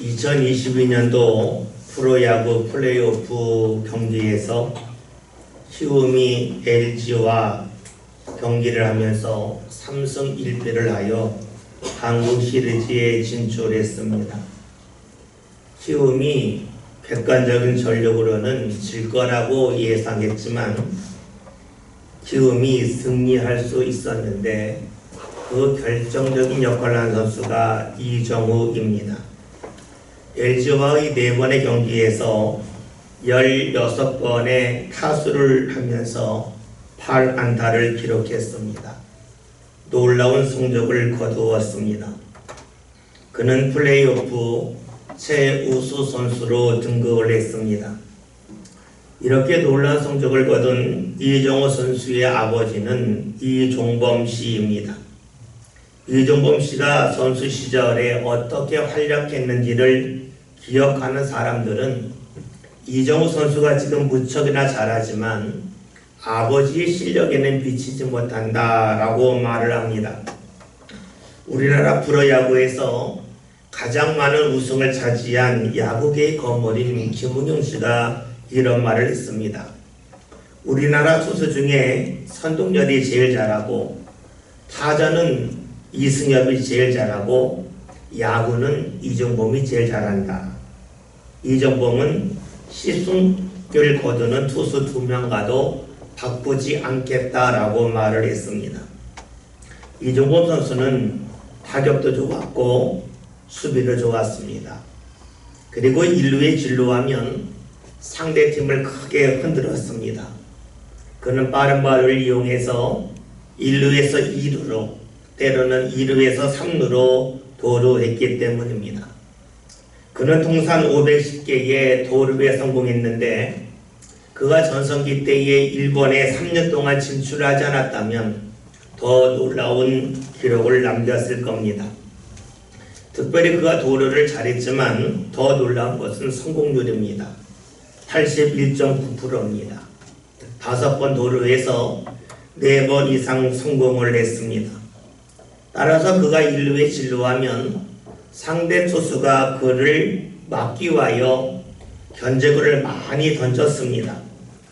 2022년도 프로야구 플레이오프 경기에서 키움이 LG와 경기를 하면서 3승 1패를 하여 한국 시리즈에 진출했습니다. 키움이 객관적인 전력으로는 질 거라고 예상했지만 키움이 승리할 수 있었는데 그 결정적인 역할을 한 선수가 이정우입니다. LG와의 4번의 경기에서 16번의 타수를 하면서 8안타를 기록했습니다. 놀라운 성적을 거두었습니다. 그는 플레이오프 최우수 선수로 등극을 했습니다. 이렇게 놀라운 성적을 거둔 이정우 선수의 아버지는 이종범 씨입니다. 이종범 씨가 선수 시절에 어떻게 활약했는지를 기억하는 사람들은 이정우 선수가 지금 무척이나 잘하지만 아버지의 실력에는 비치지 못한다라고 말을 합니다. 우리나라 프로야구에서 가장 많은 우승을 차지한 야구계의 거물인 김웅영 씨가 이런 말을 했습니다. 우리나라 투수 중에 선동열이 제일 잘하고 타자는 이승엽이 제일 잘하고 야구는 이종범이 제일 잘한다. 이종범은 시승을 거두는 투수 2명과도 바꾸지 않겠다라고 말을 했습니다. 이종범 선수는 타격도 좋았고 수비도 좋았습니다. 그리고 1루에 진루하면 상대팀을 크게 흔들었습니다. 그는 빠른 발을 이용해서 1루에서 2루로 때로는 2루에서 3루로 도루했기 때문입니다. 그는 통산 510개의 도루에 성공했는데 그가 전성기 때에 일본에 3년 동안 진출하지 않았다면 더 놀라운 기록을 남겼을 겁니다. 특별히 그가 도루를 잘했지만 더 놀라운 것은 성공률입니다. 81.9%입니다. 5번 도루에서 4번 이상 성공을 했습니다. 따라서 그가 1루에 진루하면 상대 투수가 그를 막기 위하여 견제구를 많이 던졌습니다.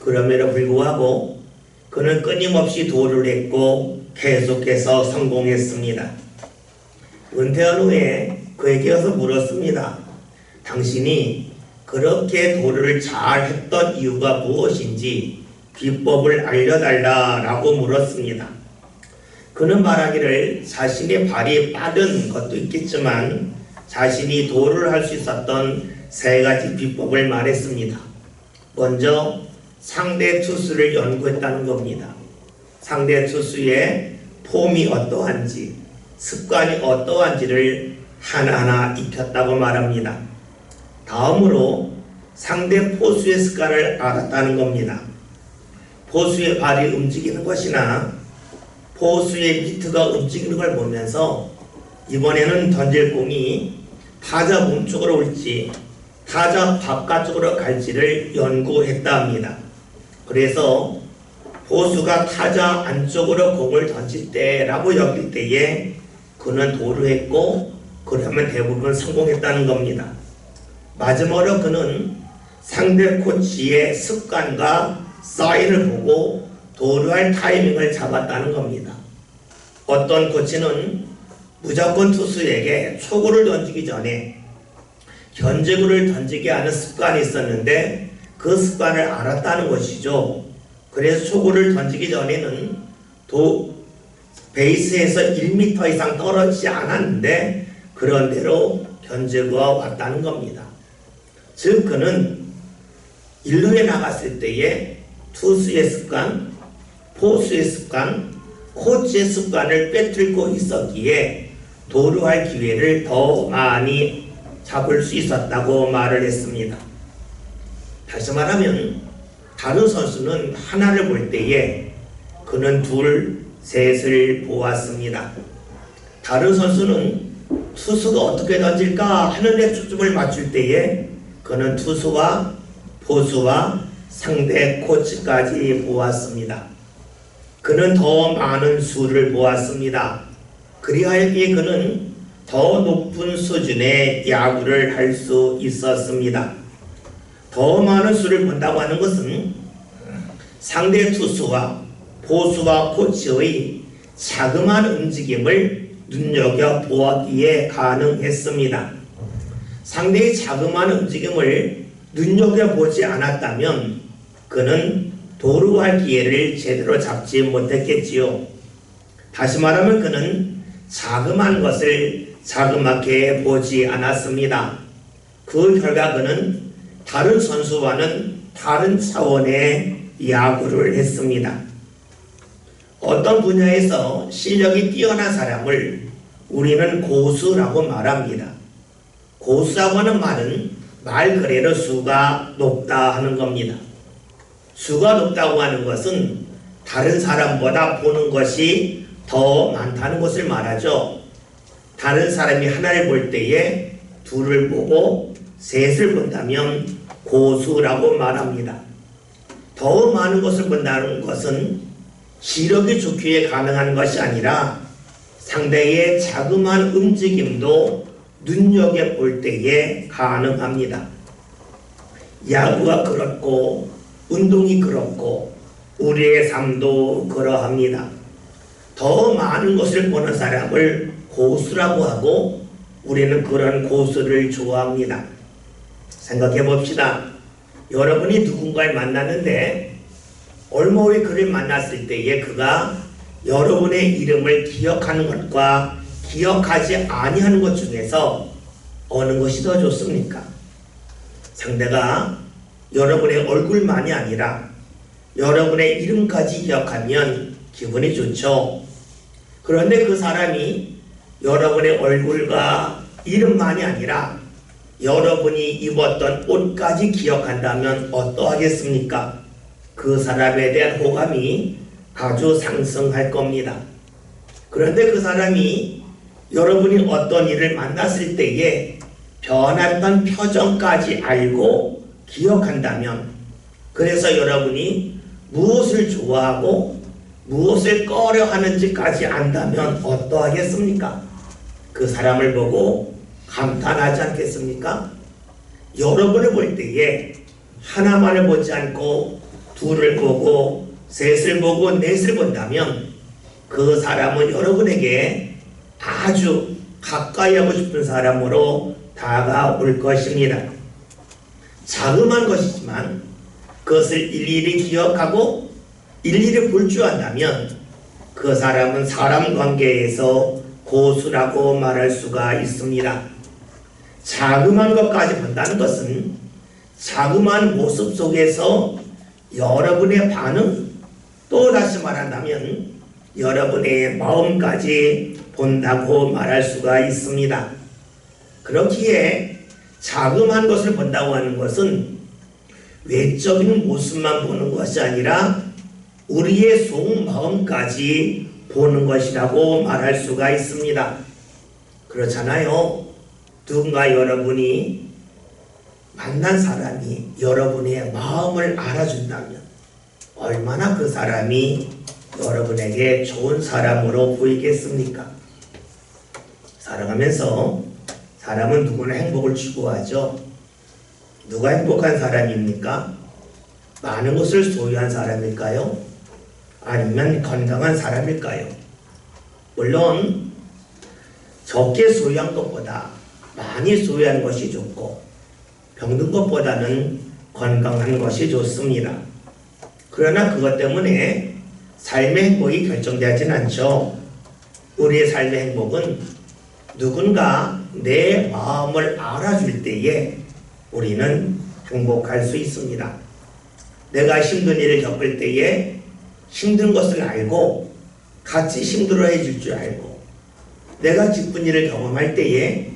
그럼에도 불구하고 그는 끊임없이 도루를 했고 계속해서 성공했습니다. 은퇴한 후에 그에게 와서 물었습니다. 당신이 그렇게 도루를 잘 했던 이유가 무엇인지 비법을 알려달라라고 물었습니다. 그는 말하기를 자신의 발이 빠른 것도 있겠지만 자신이 도루를 할 수 있었던 3가지 비법을 말했습니다. 먼저 상대 투수를 연구했다는 겁니다. 상대 투수의 폼이 어떠한지 습관이 어떠한지를 하나하나 익혔다고 말합니다. 다음으로 상대 포수의 습관을 알았다는 겁니다. 포수의 발이 움직이는 것이나 포수의 미트가 움직이는 걸 보면서 이번에는 던질 공이 타자 몸쪽으로 올지 타자 바깥쪽으로 갈지를 연구했다 합니다. 그래서 포수가 타자 안쪽으로 공을 던질 때라고 여길 때에 그는 도루했고 그러면 대부분 성공했다는 겁니다. 마지막으로 그는 상대 코치의 습관과 사인을 보고 도루할 타이밍을 잡았다는 겁니다. 어떤 코치는 무조건 투수에게 초구를 던지기 전에 견제구를 던지게 하는 습관이 있었는데 그 습관을 알았다는 것이죠. 그래서 초구를 던지기 전에는 베이스에서 1m 이상 떨어지지 않았는데 그런 대로 견제구가 왔다는 겁니다. 즉 그는 1루에 나갔을 때에 투수의 습관, 포수의 습관, 코치의 습관을 빼앗고 있었기에 도루할 기회를 더 많이 잡을 수 있었다고 말을 했습니다. 다시 말하면 다른 선수는 하나를 볼 때에 그는 2, 3을 보았습니다. 다른 선수는 투수가 어떻게 던질까 하는 데 초점을 맞출 때에 그는 투수와 포수와 상대 코치까지 보았습니다. 그는 더 많은 수를 보았습니다. 그리하여 그는 더 더 높은 수준의 야구를 할 수 있었습니다. 더 많은 수를 본다고 하는 것은 상대 투수와 포수와 코치의 자그마한 움직임을 눈여겨보기에 가능했습니다. 상대의 자그마한 움직임을 눈여겨보지 않았다면 그는 도루할 기회를 제대로 잡지 못했겠지요. 다시 말하면 그는 자그마한 것을 자그맣게 보지 않았습니다. 그 결과 그는 다른 선수와는 다른 차원의 야구를 했습니다. 어떤 분야에서 실력이 뛰어난 사람을 우리는 고수라고 말합니다. 고수라고 하는 말은 말 그대로 수가 높다 하는 겁니다. 수가 높다고 하는 것은 다른 사람보다 보는 것이 더 많다는 것을 말하죠. 다른 사람이 하나를 볼 때에 둘을 보고 셋을 본다면 고수라고 말합니다. 더 많은 것을 본다는 것은 시력이 좋기에 가능한 것이 아니라 상대의 자그마한 움직임도 눈여겨볼 때에 가능합니다. 야구가 그렇고 운동이 그렇고 우리의 삶도 그러합니다. 더 많은 것을 보는 사람을 고수라고 하고 우리는 그런 고수를 좋아합니다. 생각해 봅시다. 여러분이 누군가를 만났는데 얼마 후에 그를 만났을 때에 그가 여러분의 이름을 기억하는 것과 기억하지 아니하는 것 중에서 어느 것이 더 좋습니까? 상대가 여러분의 얼굴만이 아니라 여러분의 이름까지 기억하면 기분이 좋죠. 그런데 그 사람이 여러분의 얼굴과 이름만이 아니라 여러분이 입었던 옷까지 기억한다면 어떠하겠습니까? 그 사람에 대한 호감이 아주 상승할 겁니다. 그런데 그 사람이 여러분이 어떤 일을 만났을 때에 변했던 표정까지 알고 기억한다면, 그래서 여러분이 무엇을 좋아하고 무엇을 꺼려하는지까지 안다면 어떠하겠습니까? 그 사람을 보고 감탄하지 않겠습니까? 여러분을 볼 때에 하나만을 보지 않고 둘을 보고 셋을 보고 넷을 본다면 그 사람은 여러분에게 아주 가까이 하고 싶은 사람으로 다가올 것입니다. 자그마한 것이지만 그것을 일일이 기억하고 일일이 볼 줄 안다면 그 사람은 사람 관계에서 고수라고 말할 수가 있습니다. 자그마한 것까지 본다는 것은 자그마한 모습 속에서 여러분의 반응, 또 다시 말한다면 여러분의 마음까지 본다고 말할 수가 있습니다. 그렇기에 자그마한 것을 본다고 하는 것은 외적인 모습만 보는 것이 아니라 우리의 속마음까지 보는 것이라고 말할 수가 있습니다. 그렇잖아요. 누군가 여러분이 만난 사람이 여러분의 마음을 알아준다면 얼마나 그 사람이 여러분에게 좋은 사람으로 보이겠습니까? 살아가면서 사람은 누구나 행복을 추구하죠. 누가 행복한 사람입니까? 많은 것을 소유한 사람일까요? 아니면 건강한 사람일까요? 물론 적게 소유한 것보다 많이 소유한 것이 좋고 병든 것보다는 건강한 것이 좋습니다. 그러나 그것 때문에 삶의 행복이 결정되지는 않죠. 우리의 삶의 행복은 누군가 내 마음을 알아줄 때에 우리는 행복할 수 있습니다. 내가 힘든 일을 겪을 때에 힘든 것을 알고 같이 힘들어해 줄 줄 알고, 내가 기쁜 일을 경험할 때에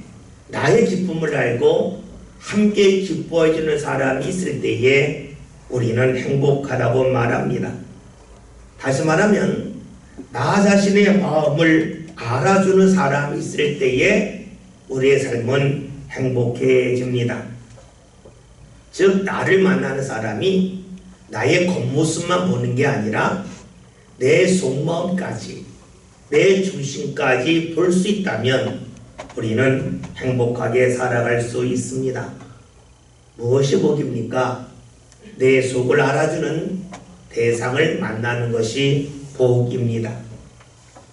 나의 기쁨을 알고 함께 기뻐해 주는 사람이 있을 때에 우리는 행복하다고 말합니다. 다시 말하면 나 자신의 마음을 알아주는 사람이 있을 때에 우리의 삶은 행복해집니다. 즉 나를 만나는 사람이 나의 겉모습만 보는 게 아니라 내 속마음까지, 내 중심까지 볼 수 있다면 우리는 행복하게 살아갈 수 있습니다. 무엇이 복입니까? 내 속을 알아주는 대상을 만나는 것이 복입니다.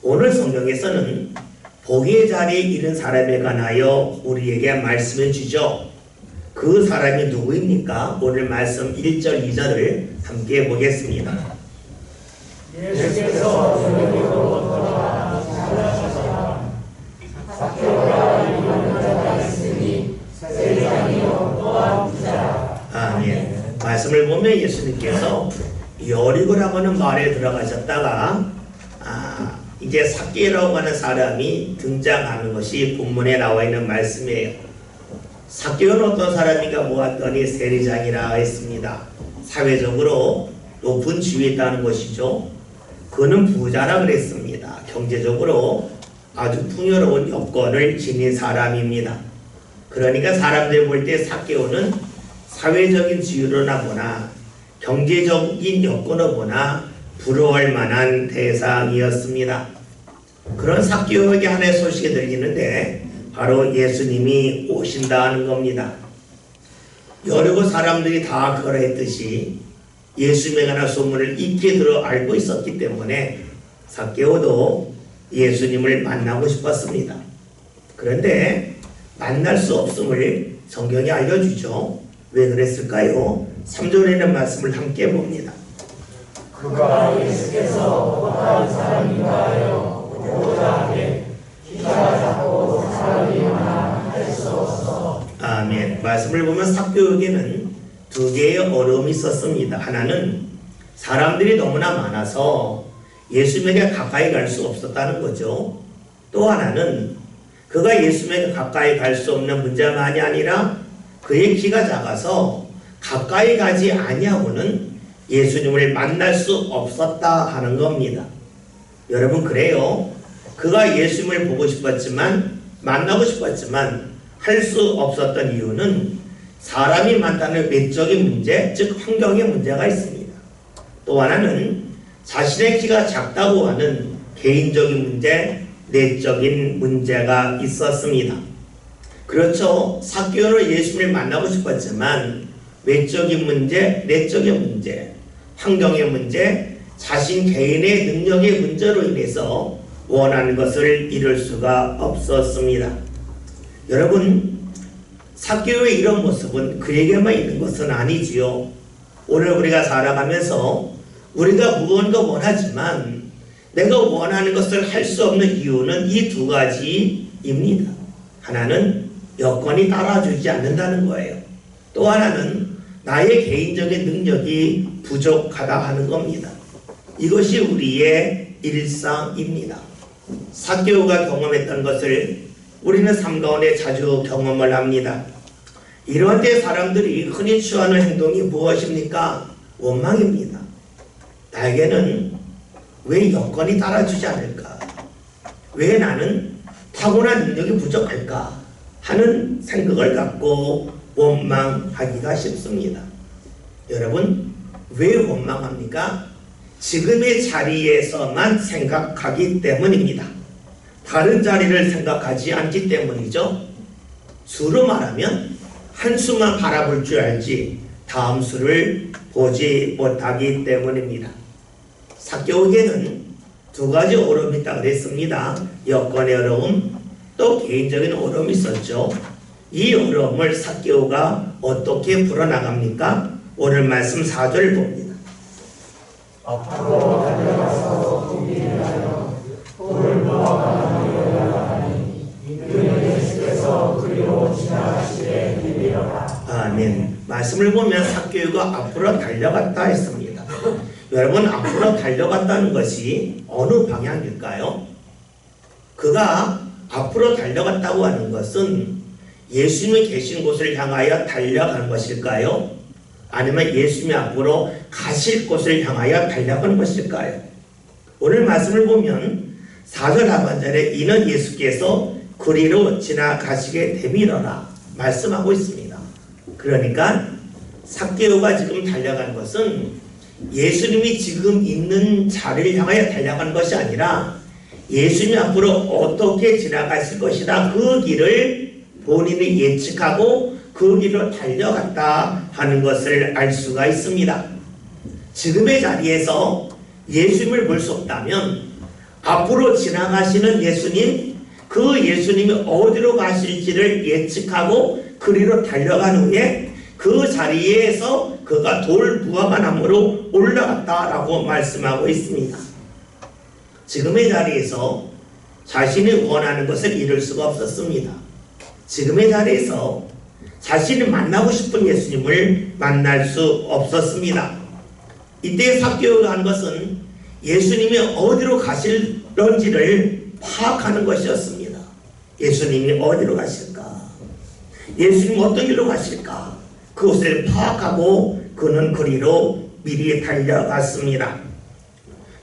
오늘 성경에서는 복의 자리에 이른 사람에 관하여 우리에게 말씀해 주죠. 그 사람이 누구입니까? 오늘 말씀 1절 2절을 함께 보겠습니다. 예수께서 저녁으로 찾아가사 삭개오라 이름을 자가 있으니 세리장이요 또한 부자라. 아멘. 말씀을 보면 예수님께서 여리고라고 하는 마을에 들어가셨다가 이제 삭개오라고 하는 사람이 등장하는 것이 본문에 나와 있는 말씀이에요. 삭개오는 어떤 사람인가 보았더니 세리장이라 했습니다. 사회적으로 높은 지위에 있다는 것이죠. 그는 부자라 그랬습니다. 경제적으로 아주 풍요로운 여건을 지닌 사람입니다. 그러니까 사람들이 볼 때 삭개오는 사회적인 지위로나 보나 경제적인 여건을 보나 부러워할 만한 대상이었습니다. 그런 삭개오에게 하나의 소식이 들리는데 바로 예수님이 오신다는 겁니다. 여리고 사람들이 다 그러했듯이 예수님에 관한 소문을 익히 들어 알고 있었기 때문에 삭개오도 예수님을 만나고 싶었습니다. 그런데 만날 수 없음을 성경이 알려주죠. 왜 그랬을까요? 3절에 있는 말씀을 함께 봅니다. 그가 예수께서 어떠한 사람인가 하여 보고자 하되 키가 작고 사람이 많아 할 수 없어. 아멘. 말씀을 보면 삭개오에게는 두 개의 어려움이 있었습니다. 하나는 사람들이 너무나 많아서 예수님에게 가까이 갈 수 없었다는 거죠. 또 하나는 그가 예수님에게 가까이 갈 수 없는 문제만이 아니라 그의 키가 작아서 가까이 가지 아니하고는 예수님을 만날 수 없었다 하는 겁니다. 여러분 그래요. 그가 예수님을 보고 싶었지만 만나고 싶었지만 할 수 없었던 이유는 사람이 많다는 외적인 문제, 즉 환경의 문제가 있습니다. 또 하나는 자신의 키가 작다고 하는 개인적인 문제, 내적인 문제가 있었습니다. 그렇죠. 삭개오는 예수님을 만나고 싶었지만 외적인 문제, 내적인 문제, 환경의 문제, 자신 개인의 능력의 문제로 인해서 원하는 것을 이룰 수가 없었습니다. 여러분, 삭개오의 이런 모습은 그에게만 있는 것은 아니지요. 오늘 우리가 살아가면서 우리가 무언가 원하지만 내가 원하는 것을 할 수 없는 이유는 이 두 가지입니다. 하나는 여건이 따라주지 않는다는 거예요. 또 하나는 나의 개인적인 능력이 부족하다 하는 겁니다. 이것이 우리의 일상입니다. 삭개오가 경험했던 것을 우리는 삶 가운데 자주 경험을 합니다. 이런 때 사람들이 흔히 취하는 행동이 무엇입니까? 원망입니다. 나에게는 왜 여건이 따라주지 않을까? 왜 나는 타고난 능력이 부족할까? 하는 생각을 갖고 원망하기가 쉽습니다. 여러분, 왜 원망합니까? 지금의 자리에서만 생각하기 때문입니다. 다른 자리를 생각하지 않기 때문이죠. 수로 말하면 한 수만 바라볼 줄 알지 다음 수를 보지 못하기 때문입니다. 삭개오에게는 두 가지 어려움이 있다고 그랬습니다. 여건의 어려움, 또 개인적인 어려움이 있었죠. 이 어려움을 삭개오가 어떻게 풀어나갑니까? 오늘 말씀 4절을 봅니다. 앞으로 달려가서 보기를 하여 돌을 모아가 하니 이는 예수께서 그리로 지나가시되 이르리라. 아멘. 말씀을 보면 삭개오가 앞으로 달려갔다 했습니다. 여러분, 앞으로 달려갔다는 것이 어느 방향일까요? 그가 앞으로 달려갔다고 하는 것은 예수님이 계신 곳을 향하여 달려가는 것일까요? 아니면 예수님이 앞으로 가실 곳을 향하여 달려가는 것일까요? 오늘 말씀을 보면 4절 하반절에 이는 예수께서 그리로 지나가시게 되밀어라 말씀하고 있습니다. 그러니까 삭개오가 지금 달려간 것은 예수님이 지금 있는 자리를 향하여 달려가는 것이 아니라 예수님 앞으로 어떻게 지나가실 것이다. 그 길을 본인이 예측하고 그 길로 달려갔다 하는 것을 알 수가 있습니다. 지금의 자리에서 예수님을 볼 수 없다면 앞으로 지나가시는 예수님, 그 예수님이 어디로 가실지를 예측하고 그리로 달려간 후에 그 자리에서 그가 돌 무화과나무로 올라갔다라고 말씀하고 있습니다. 지금의 자리에서 자신이 원하는 것을 이룰 수가 없었습니다. 지금의 자리에서 자신이 만나고 싶은 예수님을 만날 수 없었습니다. 이때 삭개오가 한 것은 예수님이 어디로 가실런지를 파악하는 것이었습니다. 예수님이 어디로 가실까? 예수님 어떤 길로 가실까? 그것을 파악하고 그는 그리로 미리 달려갔습니다.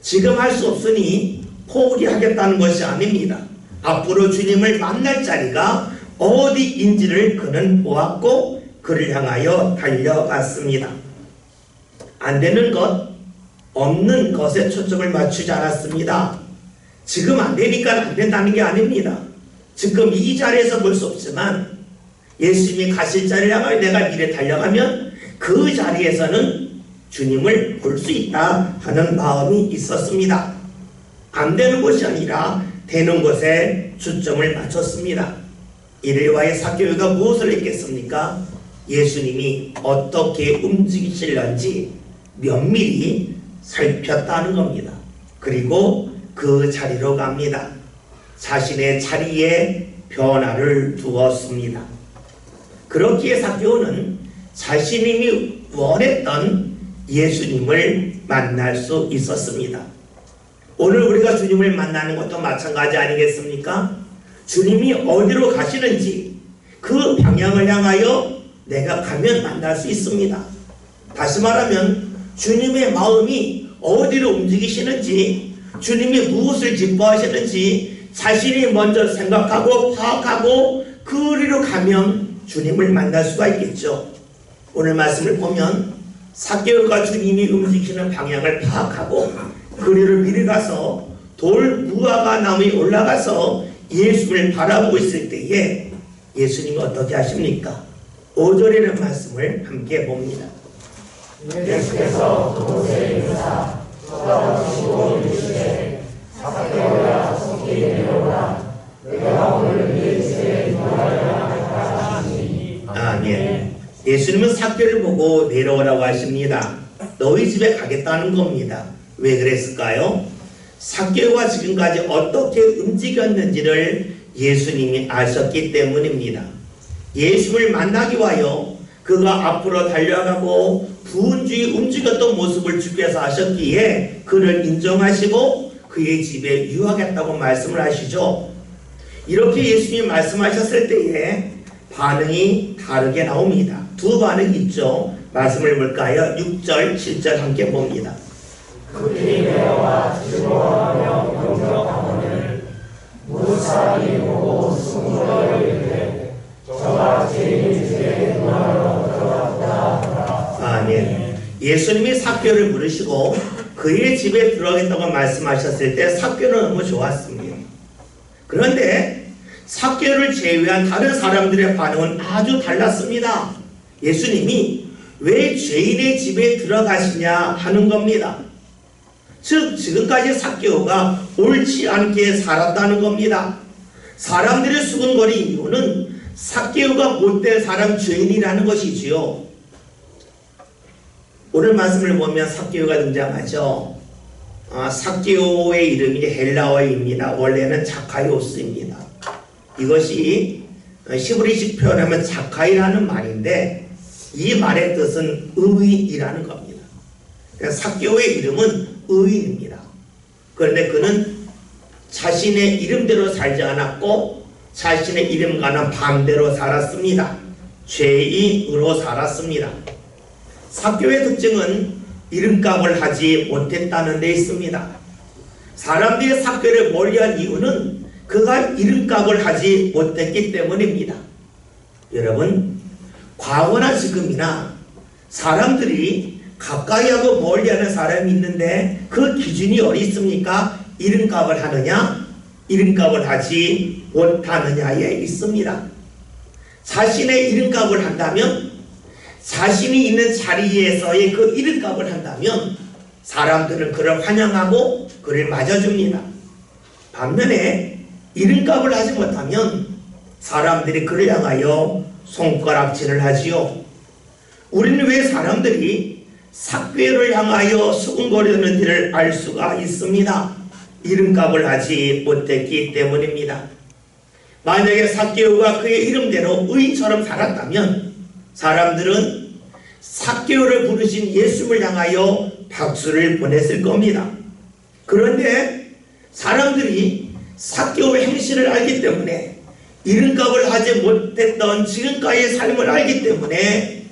지금 할 수 없으니 포기하겠다는 것이 아닙니다. 앞으로 주님을 만날 자리가 어디인지를 그는 보았고 그를 향하여 달려갔습니다. 안 되는 것, 없는 것에 초점을 맞추지 않았습니다. 지금 안 되니까 안 된다는 게 아닙니다. 지금 이 자리에서 볼 수 없지만 예수님이 가실 자리를 향하여 내가 미래 달려가면 그 자리에서는 주님을 볼 수 있다 하는 마음이 있었습니다. 안 되는 것이 아니라 되는 것에 초점을 맞췄습니다. 이를 위하여 삭개오가 무엇을 했겠습니까? 예수님이 어떻게 움직이실런지 면밀히 살폈다는 겁니다. 그리고 그 자리로 갑니다. 자신의 자리에 변화를 두었습니다. 그렇기에 삭개오는 자신이 원했던 예수님을 만날 수 있었습니다. 오늘 우리가 주님을 만나는 것도 마찬가지 아니겠습니까? 주님이 어디로 가시는지 그 방향을 향하여 내가 가면 만날 수 있습니다. 다시 말하면 주님의 마음이 어디로 움직이시는지, 주님이 무엇을 기뻐하시는지 자신이 먼저 생각하고 파악하고 그리로 가면 주님을 만날 수가 있겠죠. 오늘 말씀을 보면 삭개오가 주님이 움직이시는 방향을 파악하고 그리로 미리 가서 돌 무화과 나무에 올라가서 예수를 바라보고 있을 때에 예수님이 어떻게 하십니까? 5절이라는 말씀을 함께 봅니다. 예수께서 그곳에 이르사 쳐다보시고 이르시되 삭개오야 속히 내려오라 내가 오늘 네 집에 들어가려 하였다 하시니 아멘. 예수님은 삭개오를 보고 내려오라고 하십니다. 너희 집에 가겠다는 겁니다. 왜 그랬을까요? 삭개오가 지금까지 어떻게 움직였는지를 예수님이 아셨기 때문입니다. 예수를 만나기 위하여 그가 앞으로 달려가고 부은주의 움직였던 모습을 주께서 아셨기에 그를 인정하시고 그의 집에 유하겠다고 말씀을 하시죠. 이렇게 예수님이 말씀하셨을 때에 반응이 다르게 나옵니다. 두 반응이 있죠. 말씀을 볼까요? 6절, 7절 함께 봅니다. 그들이 내려와 즐거워하며 경격하거늘 무릇 사람이 보고 숨으러 이르되 저가 죄인의 집에 들어가러 들어갔다 하더라. 아멘. 예수님이 삭개오를 부르시고 그의 집에 들어가겠다고 말씀하셨을 때 삭개오는 너무 좋았습니다. 그런데 삭개오를 제외한 다른 사람들의 반응은 아주 달랐습니다. 예수님이 왜 죄인의 집에 들어가시냐 하는 겁니다. 즉 지금까지 삭개오가 옳지 않게 살았다는 겁니다. 사람들의 수군거린 이유는 삭개오가 못된 사람 죄인이라는 것이지요. 오늘 말씀을 보면 삭개오가 등장하죠. 삭개오의 이름이 헬라어입니다. 원래는 자카이오스입니다. 이것이 히브리식 표현하면 자카이라는 말인데 이 말의 뜻은 의인이라는 겁니다. 삭개오의 이름은 의인입니다. 그런데 그는 자신의 이름대로 살지 않았고 자신의 이름과는 반대로 살았습니다. 죄인으로 살았습니다. 삭개오의 특징은 이름값을 하지 못했다는 데 있습니다. 사람들이 삭개오를 멀리한 이유는 그가 이름값을 하지 못했기 때문입니다. 여러분, 과거나 지금이나 사람들이 가까이하고 멀리하는 사람이 있는데 그 기준이 어디 있습니까? 이름값을 하느냐 이름값을 하지 못하느냐에 있습니다. 자신의 이름값을 한다면, 자신이 있는 자리에서의 그 이름값을 한다면 사람들은 그를 환영하고 그를 맞아줍니다. 반면에 이름값을 하지 못하면 사람들이 그를 향하여 손가락질을 하지요. 우리는 왜 사람들이 삭개오를 향하여 수군거리는지를 알 수가 있습니다. 이름값을 하지 못했기 때문입니다. 만약에 삭개오가 그의 이름대로 의인처럼 살았다면 사람들은 삭개오를 부르신 예수님을 향하여 박수를 보냈을 겁니다. 그런데 사람들이 삭개오의 행실을 알기 때문에 이름값을 하지 못했던 지금까지의 삶을 알기 때문에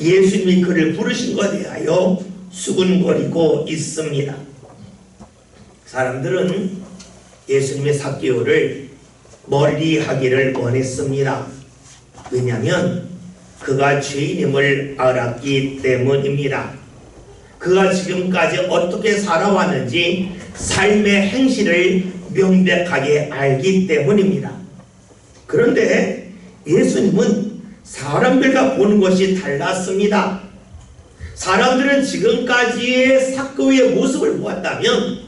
예수님이 그를 부르신 것에 대하여 수군거리고 있습니다. 사람들은 예수님의 삭개오를 멀리하기를 원했습니다. 왜냐하면 그가 죄인임을 알았기 때문입니다. 그가 지금까지 어떻게 살아왔는지 삶의 행실을 명백하게 알기 때문입니다. 그런데 예수님은 사람들과 보는 것이 달랐습니다. 사람들은 지금까지의 삭개오의 모습을 보았다면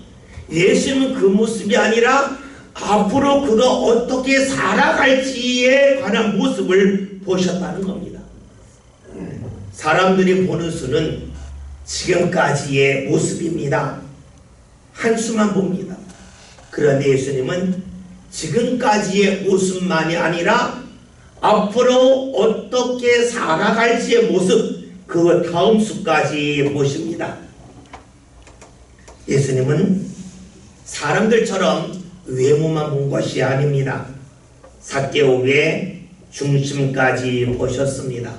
예수님은 그 모습이 아니라 앞으로 그가 어떻게 살아갈지에 관한 모습을 보셨다는 겁니다. 사람들이 보는 수는 지금까지의 모습입니다. 한 수만 봅니다. 그런데 예수님은 지금까지의 모습만이 아니라 앞으로 어떻게 살아갈지의 모습, 그 다음 수까지 보십니다. 예수님은 사람들처럼 외모만 본 것이 아닙니다. 삭개오의 중심까지 보셨습니다.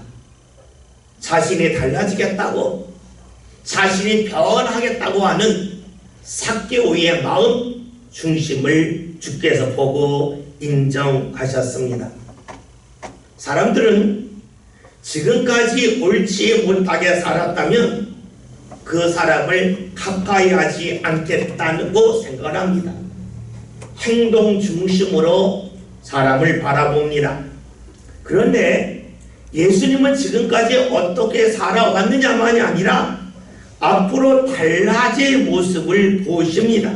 자신이 달라지겠다고, 자신이 변하겠다고 하는 삭개오의 마음 중심을 주께서 보고 인정하셨습니다. 사람들은 지금까지 옳지 못하게 살았다면 그 사람을 가까이 하지 않겠다고 생각을 합니다. 행동 중심으로 사람을 바라봅니다. 그런데 예수님은 지금까지 어떻게 살아왔느냐만이 아니라 앞으로 달라질 모습을 보십니다.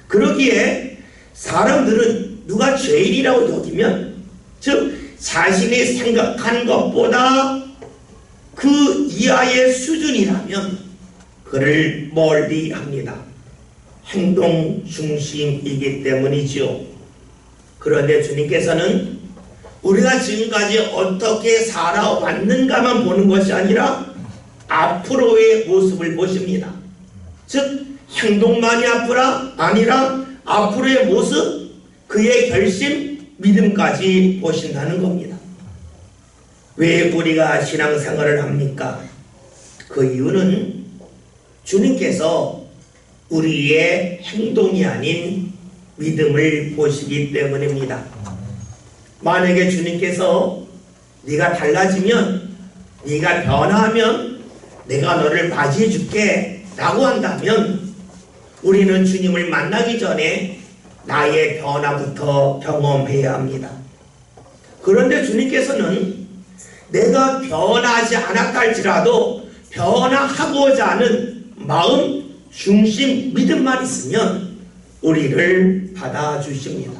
그러기에 사람들은 누가 죄인이라고 여기면, 즉 자신이 생각한 것보다 그 이하의 수준이라면 그를 멀리합니다. 행동 중심이기 때문이지요. 그런데 주님께서는 우리가 지금까지 어떻게 살아왔는가만 보는 것이 아니라 앞으로의 모습을 보십니다. 즉 행동만이 아니라 앞으로의 모습, 그의 결심, 믿음까지 보신다는 겁니다. 왜 우리가 신앙생활을 합니까? 그 이유는 주님께서 우리의 행동이 아닌 믿음을 보시기 때문입니다. 만약에 주님께서 네가 달라지면, 네가 변화하면 내가 너를 맞이해 줄게 라고 한다면 우리는 주님을 만나기 전에 나의 변화부터 경험해야 합니다. 그런데 주님께서는 내가 변하지 않았다 할지라도 변화하고자 하는 마음, 중심, 믿음만 있으면 우리를 받아주십니다.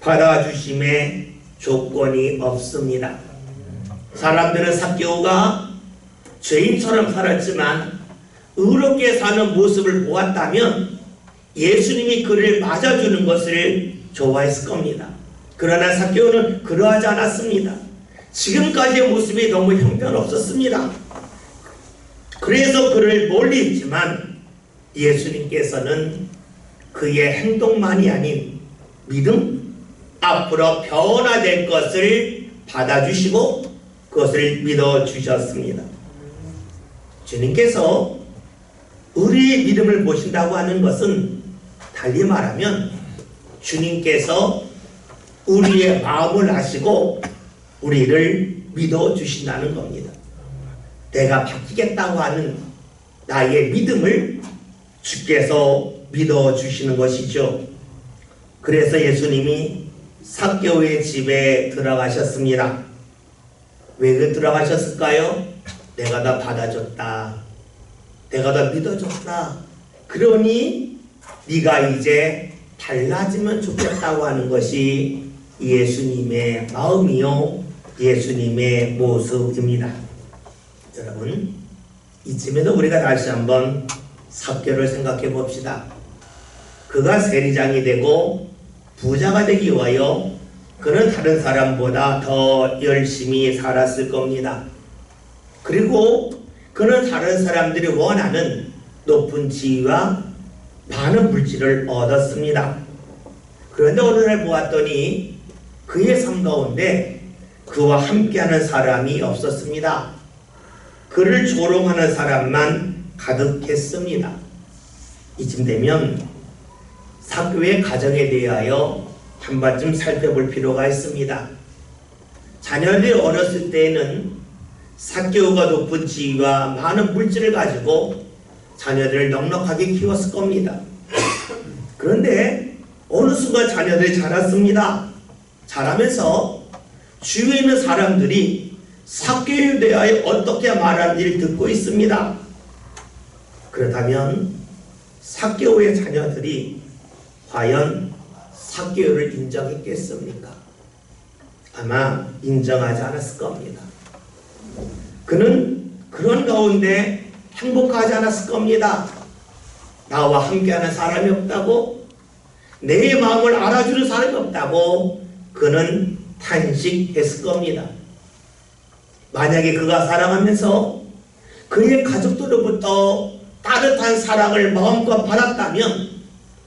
받아주심에 조건이 없습니다. 사람들은 삭개오가 죄인처럼 살았지만 의롭게 사는 모습을 보았다면 예수님이 그를 맞아주는 것을 좋아했을 겁니다. 그러나 삭개오는 그러하지 않았습니다. 지금까지의 모습이 너무 형편없었습니다. 그래서 그를 멀리했지만 예수님께서는 그의 행동만이 아닌 믿음, 앞으로 변화될 것을 받아주시고 그것을 믿어주셨습니다. 주님께서 우리의 믿음을 보신다고 하는 것은 달리 말하면 주님께서 우리의 마음을 아시고 우리를 믿어주신다는 겁니다. 내가 바뀌겠다고 하는 나의 믿음을 주께서 믿어주시는 것이죠. 그래서 예수님이 삭개오의 집에 들어가셨습니다. 왜 들어가셨을까요? 내가 다 받아줬다. 내가 다 믿어줬다. 그러니 네가 이제 달라지면 좋겠다고 하는 것이 예수님의 마음이요, 예수님의 모습입니다. 여러분, 이쯤에도 우리가 다시 한번 삭개오를 생각해 봅시다. 그가 세리장이 되고 부자가 되기 위하여 그는 다른 사람보다 더 열심히 살았을 겁니다. 그리고 그는 다른 사람들이 원하는 높은 지위와 많은 물질을 얻었습니다. 그런데 어느 날 보았더니 그의 삶 가운데 그와 함께하는 사람이 없었습니다. 그를 조롱하는 사람만 가득했습니다. 이쯤 되면 삭개오의 가정에 대하여 한 번쯤 살펴볼 필요가 있습니다. 자녀들이 어렸을 때에는 삭개오가 높은 지위와 많은 물질을 가지고 자녀들을 넉넉하게 키웠을 겁니다. 그런데 어느 순간 자녀들이 자랐습니다. 자라면서 주위에 있는 사람들이 삭개오에 대하여 어떻게 말하는지를 듣고 있습니다. 그렇다면 삭개오의 자녀들이 과연 삭개오를 인정했겠습니까? 아마 인정하지 않았을 겁니다. 그는 그런 가운데 행복하지 않았을 겁니다. 나와 함께하는 사람이 없다고, 내 마음을 알아주는 사람이 없다고 그는 탄식했을 겁니다. 만약에 그가 살아가면서 그의 가족들로부터 따뜻한 사랑을 마음껏 받았다면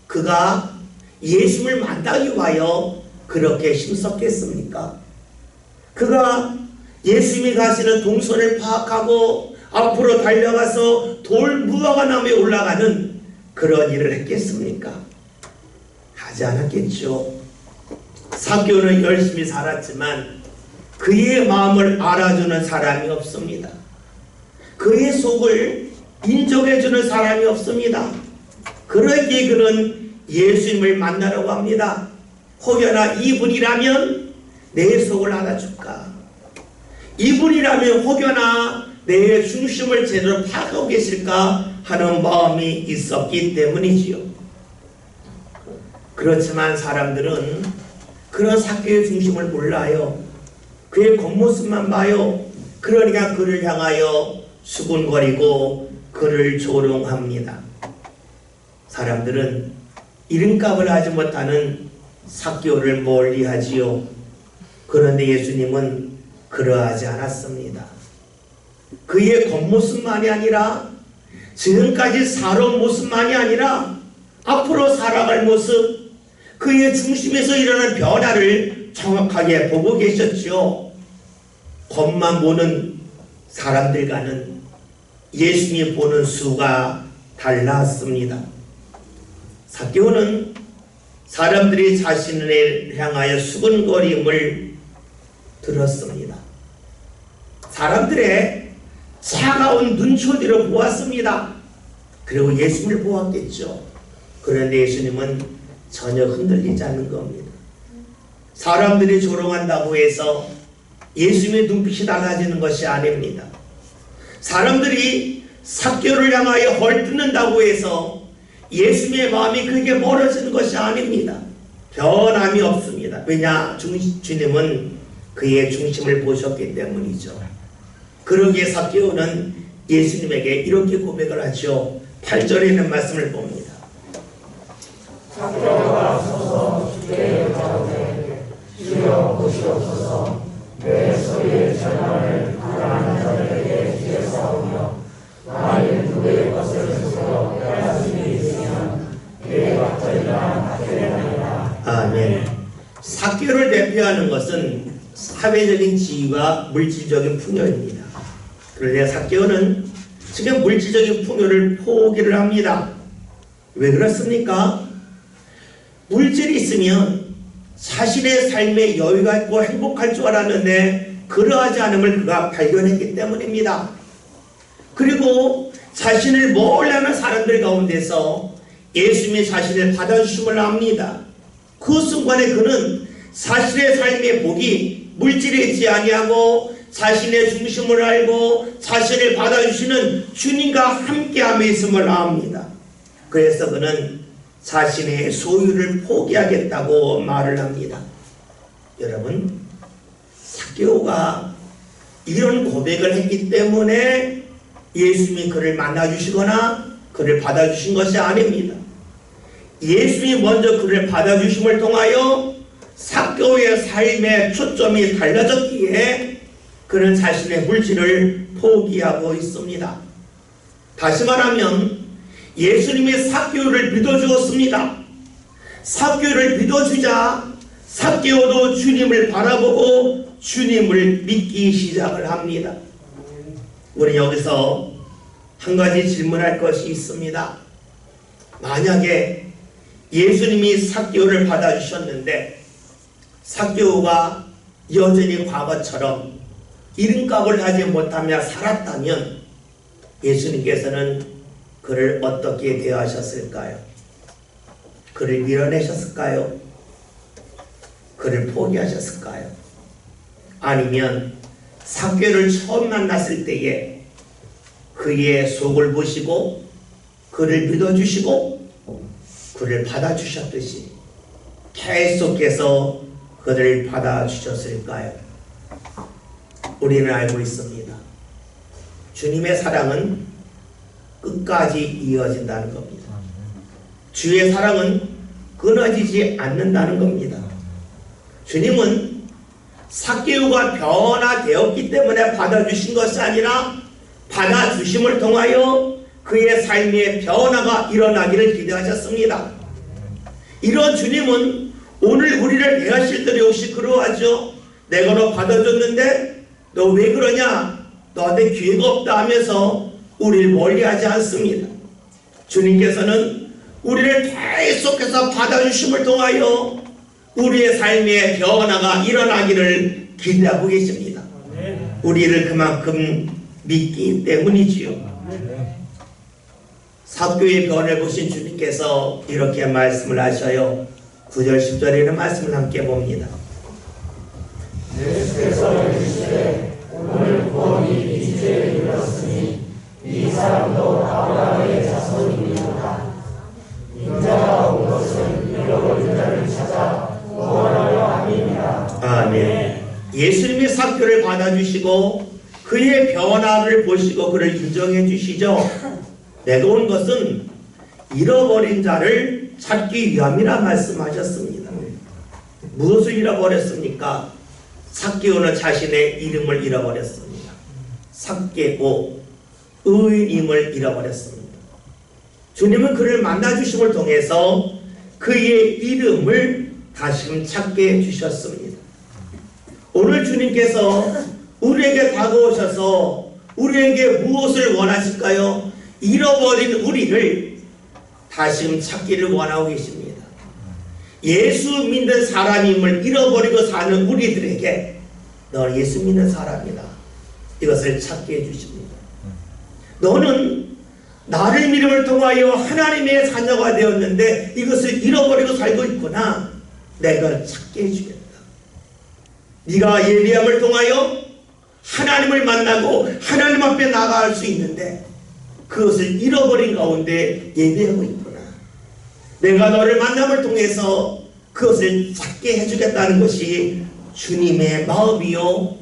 그가 예수님을 만나기 위하여 그렇게 힘썼겠습니까? 그가 예수님이 가시는 동선을 파악하고 앞으로 달려가서 돌 무화과 나무에 올라가는 그런 일을 했겠습니까? 하지 않았겠죠. 삭개오는 열심히 살았지만 그의 마음을 알아주는 사람이 없습니다. 그의 속을 인정해주는 사람이 없습니다. 그러기에 그는 예수님을 만나려고 합니다. 혹여나 이분이라면 내 속을 알아줄까? 이분이라면 혹여나 내 중심을 제대로 파악하고 계실까 하는 마음이 있었기 때문이지요. 그렇지만 사람들은 그런 삭개오의 중심을 몰라요. 그의 겉모습만 봐요. 그러니까 그를 향하여 수군거리고 그를 조롱합니다. 사람들은 이름값을 하지 못하는 삭개오를 멀리하지요. 그런데 예수님은 그러하지 않았습니다. 그의 겉모습만이 아니라 지금까지 살아온 모습만이 아니라 앞으로 살아갈 모습, 그의 중심에서 일어나는 변화를 정확하게 보고 계셨죠. 겉만 보는 사람들과는 예수님이 보는 수가 달랐습니다. 삭개오는 사람들이 자신을 향하여 수근거림을 들었습니다. 사람들의 차가운 눈초리로 보았습니다. 그리고 예수님을 보았겠죠. 그런데 예수님은 전혀 흔들리지 않는 겁니다. 사람들이 조롱한다고 해서 예수님의 눈빛이 달라지는 것이 아닙니다. 사람들이 삭개오를 향하여 헐뜯는다고 해서 예수님의 마음이 그렇게 멀어지는 것이 아닙니다. 변함이 없습니다. 왜냐? 주님은 그의 중심을 보셨기 때문이죠. 그러기에 삭개오는 예수님에게 이렇게 고백을 하죠. 8절에 있는 말씀을 봅니다. 삭개오가 서서 주께 가로되 주여 보시옵소서. 내 소유의 절반을 가난한 자들에게 주겠사오며 만일 누구의 것을 주어 빼앗음이 있으면 그의 밭들이나 밭들이나이다. 아멘. 삭개오를 대표하는 것은 사회적인 지위와 물질적인 풍요입니다. 그런데 삭개오는 지금 물질적인 풍요를 포기를 합니다. 왜 그렇습니까? 물질이 있으면 자신의 삶에 여유가 있고 행복할 줄 알았는데 그러하지 않음을 그가 발견했기 때문입니다. 그리고 자신을 멀리 하는 사람들 가운데서 예수님이 자신을 받아주심을 압니다. 그 순간에 그는 자신의 삶의 복이 물질에 있지 아니하고 자신의 중심을 알고 자신을 받아주시는 주님과 함께함에 있음을 압니다. 그래서 그는 자신의 소유를 포기하겠다고 말을 합니다. 여러분, 삭개오가 이런 고백을 했기 때문에 예수님이 그를 만나주시거나 그를 받아주신 것이 아닙니다. 예수님이 먼저 그를 받아주심을 통하여 삭개오의 삶의 초점이 달라졌기에 그는 자신의 물질을 포기하고 있습니다. 다시 말하면 예수님이 삭개오를 믿어주었습니다. 삭개오를 믿어주자 삭개오도 주님을 바라보고 주님을 믿기 시작을 합니다. 우리 여기서 한 가지 질문할 것이 있습니다. 만약에 예수님이 삭개오를 받아주셨는데 삭개오가 여전히 과거처럼 이름값을 하지 못하며 살았다면 예수님께서는 그를 어떻게 대하셨을까요? 그를 밀어내셨을까요? 그를 포기하셨을까요? 아니면 삭개오를 처음 만났을 때에 그의 속을 보시고 그를 믿어주시고 그를 받아주셨듯이 계속해서 그를 받아주셨을까요? 우리는 알고 있습니다. 주님의 사랑은 끝까지 이어진다는 겁니다. 주의 사랑은 끊어지지 않는다는 겁니다. 주님은 삭개오가 변화되었기 때문에 받아주신 것이 아니라 받아주심을 통하여 그의 삶의 변화가 일어나기를 기대하셨습니다. 이런 주님은 오늘 우리를 대하실 때도 역시 그러하죠. 내가 너 받아줬는데 너 왜 그러냐? 너한테 기회가 없다 하면서 우리를 멀리하지 않습니다. 주님께서는 우리를 계속해서 받아주심을 통하여 우리의 삶의 변화가 일어나기를 기대하고 계십니다. 우리를 그만큼 믿기 때문이지요. 삭개오의 변을 보신 주님께서 이렇게 말씀을 하셔요. 9절 10절에는 말씀을 함께 봅니다. 예수께서 이르시되 오늘 구원이 이제에 이르렀으니 이 사람도 아브라함의 자손이니라. 인자가 온 것은 잃어버린 자를 찾아 구원하려 함이니라. 아멘. 예수님이 삭개오를 받아주시고 그의 변화를 보시고 그를 인정해 주시죠. 내가 온 것은 잃어버린 자를 찾기 위함이라 말씀하셨습니다. 무엇을 잃어버렸습니까? 삭개오는 자신의 이름을 잃어버렸습니다. 삭개오, 의인임을 잃어버렸습니다. 주님은 그를 만나주심을 통해서 그의 이름을 다시금 찾게 해주셨습니다. 오늘 주님께서 우리에게 다가오셔서 우리에게 무엇을 원하실까요? 잃어버린 우리를 다시금 찾기를 원하고 계십니다. 예수 믿는 사람임을 잃어버리고 사는 우리들에게 너 예수 믿는 사람이다, 이것을 찾게 해주십니다. 너는 나를 믿음을 통하여 하나님의 자녀가 되었는데 이것을 잃어버리고 살고 있구나, 내가 찾게 해주겠다. 네가 예비함을 통하여 하나님을 만나고 하나님 앞에 나아갈 수 있는데 그것을 잃어버린 가운데 예배하고 있구나. 내가 너를 만남을 통해서 그것을 찾게 해주겠다는 것이 주님의 마음이요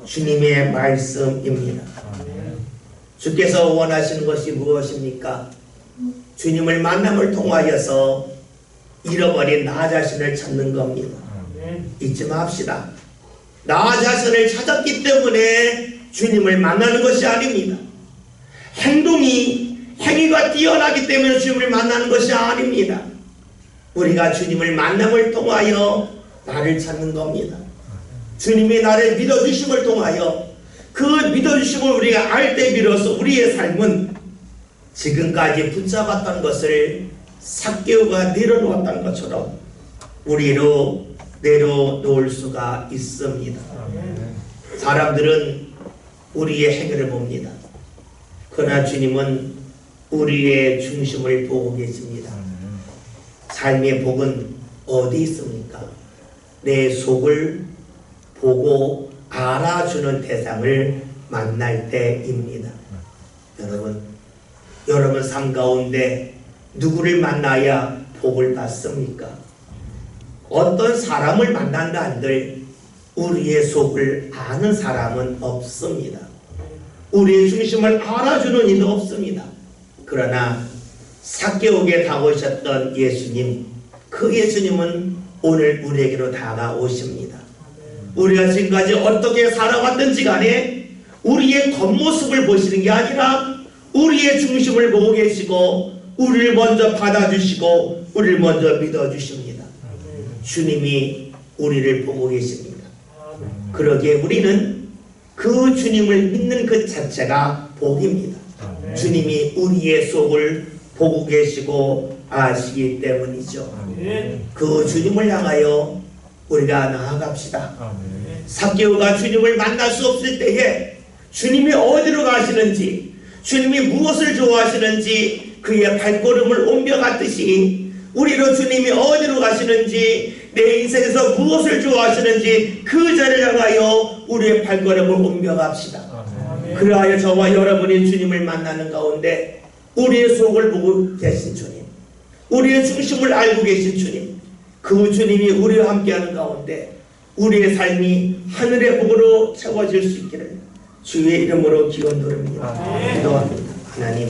주님의 말씀입니다. 주께서 원하시는 것이 무엇입니까? 주님을 만남을 통하여서 잃어버린 나 자신을 찾는 겁니다. 잊지 맙시다. 나 자신을 찾았기 때문에 주님을 만나는 것이 아닙니다. 행위가 뛰어나기 때문에 주님을 만나는 것이 아닙니다. 우리가 주님을 만남을 통하여 나를 찾는 겁니다. 주님이 나를 믿어주심을 통하여 그 믿어주심을 우리가 알 때 비로소 우리의 삶은 지금까지 붙잡았던 것을 삭개오가 내려놓았던 것처럼 우리로 내려놓을 수가 있습니다. 사람들은 우리의 행위를 봅니다. 그러나 주님은 우리의 중심을 보고 계십니다. 삶의 복은 어디 있습니까? 내 속을 보고 알아주는 대상을 만날 때입니다. 여러분 삶 가운데 누구를 만나야 복을 받습니까? 어떤 사람을 만난다 한들 우리의 속을 아는 사람은 없습니다. 우리의 중심을 알아주는 이는 없습니다. 그러나 삭개오에게 다가오셨던 예수님, 그 예수님은 오늘 우리에게로 다가오십니다. 우리가 지금까지 어떻게 살아왔든지 간에 우리의 겉모습을 보시는 게 아니라 우리의 중심을 보고 계시고 우리를 먼저 받아주시고 우리를 먼저 믿어주십니다. 주님이 우리를 보고 계십니다. 그러기에 우리는 그 주님을 믿는 그 자체가 복입니다. 주님이 우리의 속을 보고 계시고 아시기 때문이죠. 그 주님을 향하여 우리가 나아갑시다. 삭개오가 주님을 만날 수 없을 때에 주님이 어디로 가시는지, 주님이 무엇을 좋아하시는지 그의 발걸음을 옮겨갔듯이 우리로 주님이 어디로 가시는지, 내 인생에서 무엇을 좋아하시는지 그 자리를 향하여 우리의 발걸음을 옮겨갑시다. 그러하여 저와 여러분이 주님을 만나는 가운데 우리의 속을 보고 계신 주님, 우리의 중심을 알고 계신 주님, 그 주님이 우리와 함께하는 가운데 우리의 삶이 하늘의 복으로 채워질 수 있기를 주의 이름으로 기원 드립니다. 기도합니다. 하나님,